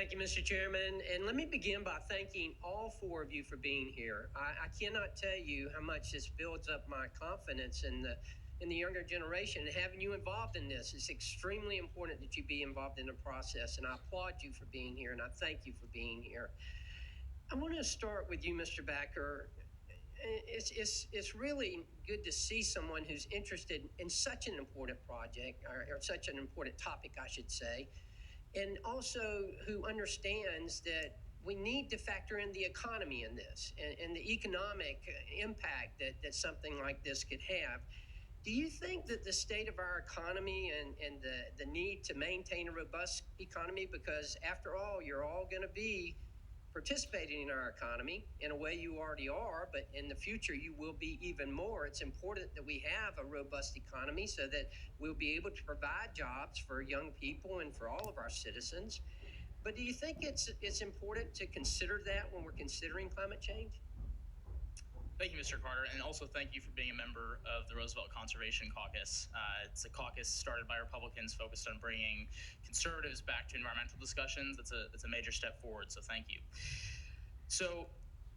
Thank you, Mr. Chairman. And let me begin by thanking all four of you for being here. I cannot tell you how much this builds up my confidence in the younger generation. And having you involved in this, it's extremely important that you be involved in the process. And I applaud you for being here, and I thank you for being here. I want to start with you, Mr. Backer. It's really good to see someone who's interested in such an important project, or such an important topic, I should say, and also who understands that we need to factor in the economy in this and the economic impact that something like this could have. Do you think that the state of our economy and the need to maintain a robust economy, because after all, you're all going to be participating in our economy in a way you already are, but in the future you will be even more. It's important that we have a robust economy so that we'll be able to provide jobs for young people and for all of our citizens. But do you think it's important to consider that when we're considering climate change? Thank you, Mr. Carter, and also thank you for being a member of the Roosevelt Conservation Caucus. It's a caucus started by Republicans focused on bringing conservatives back to environmental discussions. That's a major step forward, so thank you. So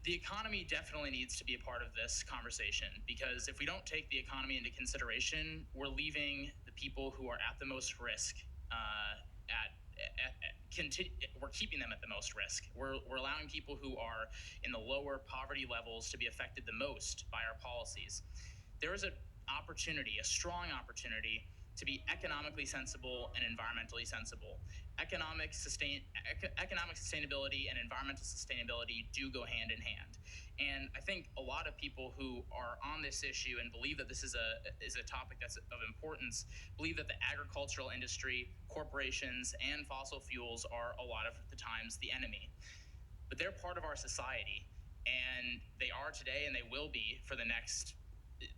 the economy definitely needs to be a part of this conversation, because if we don't take the economy into consideration, we're leaving the people who are at the most risk we're keeping them at the most risk. We're allowing people who are in the lower poverty levels to be affected the most by our policies. There is a strong opportunity to be economically sensible and environmentally sensible. Economic sustainability and environmental sustainability do go hand in hand. And I think a lot of people who are on this issue and believe that this is a topic that's of importance believe that the agricultural industry, corporations, and fossil fuels are a lot of the times the enemy. But they're part of our society, and they are today and they will be for the next,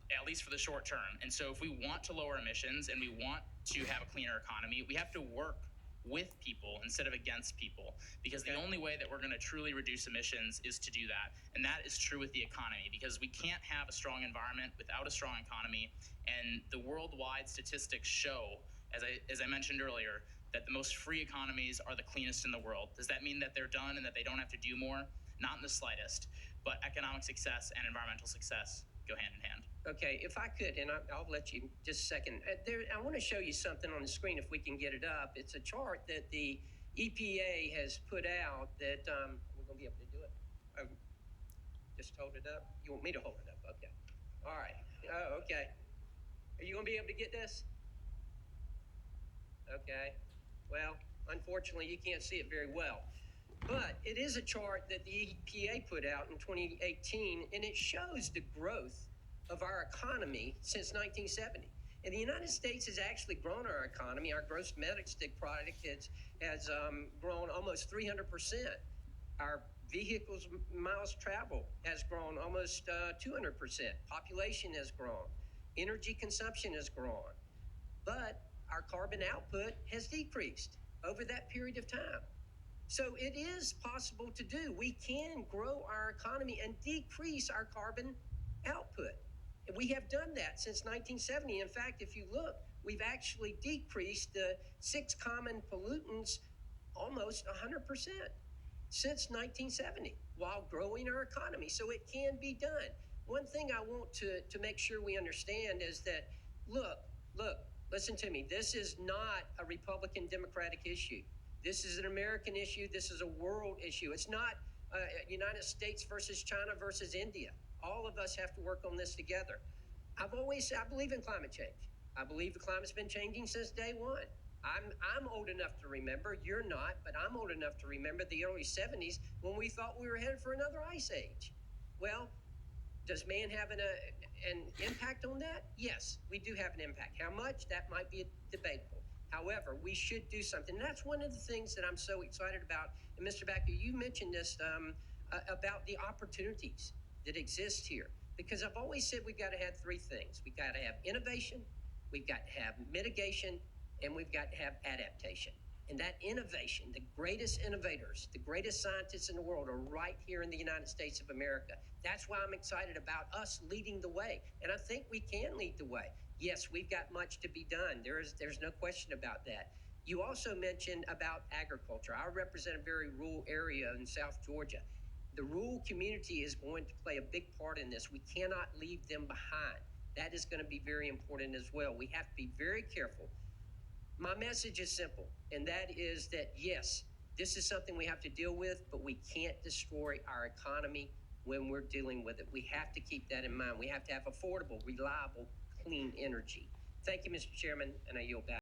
at least for the short term. And so if we want to lower emissions and we want to have a cleaner economy, we have to work with people instead of against people, because the only way that we're going to truly reduce emissions is to do that. And that is true with the economy, because we can't have a strong environment without a strong economy. And the worldwide statistics show, as I mentioned earlier, that the most free economies are the cleanest in the world. Does that mean that they're done and that they don't have to do more? Not in the slightest. But economic success and environmental success go hand in hand. Okay, if I could, and I'll let you just a second. I want to show you something on the screen if we can get it up. It's a chart that the EPA has put out that we're going to be able to do it. Just hold it up. You want me to hold it up? Okay. All right. Oh, okay. Are you going to be able to get this? Okay. Well, unfortunately, you can't see it very well. But it is a chart that the EPA put out in 2018, and it shows the growth of our economy since 1970. And the United States has actually grown our economy. Our gross domestic product has grown almost 300%. Our vehicles miles traveled has grown almost 200%. Population has grown. Energy consumption has grown. But our carbon output has decreased over that period of time. So it is possible to do. We can grow our economy and decrease our carbon output. And we have done that since 1970. In fact, if you look, we've actually decreased the 6 common pollutants almost 100% since 1970 while growing our economy. So it can be done. One thing I want to make sure we understand is that, look, listen to me. This is not a Republican Democratic issue. This is an American issue. This is a world issue. It's not United States versus China versus India. All of us have to work on this together. I believe in climate change. I believe the climate's been changing since day one. I'm old enough to remember. You're not, but I'm old enough to remember the early 70s when we thought we were headed for another ice age. Well, does man have an impact on that? Yes, we do have an impact. How much? That might be debatable. However, we should do something. And that's one of the things that I'm so excited about. And Mr. Backer, you mentioned this about the opportunities that exist here. Because I've always said we've got to have 3 things. We've got to have innovation, we've got to have mitigation, and we've got to have adaptation. And that innovation, the greatest innovators, the greatest scientists in the world are right here in the United States of America. That's why I'm excited about us leading the way. And I think we can lead the way. Yes, we've got much to be done. There's no question about that. You also mentioned about agriculture. I represent a very rural area in South Georgia. The rural community is going to play a big part in this. We cannot leave them behind. That is going to be very important as well. We have to be very careful. My message is simple, and that is that yes, this is something we have to deal with, but we can't destroy our economy when we're dealing with it. We have to keep that in mind. We have to have affordable, reliable, clean energy. Thank you, Mr. Chairman, and I yield back.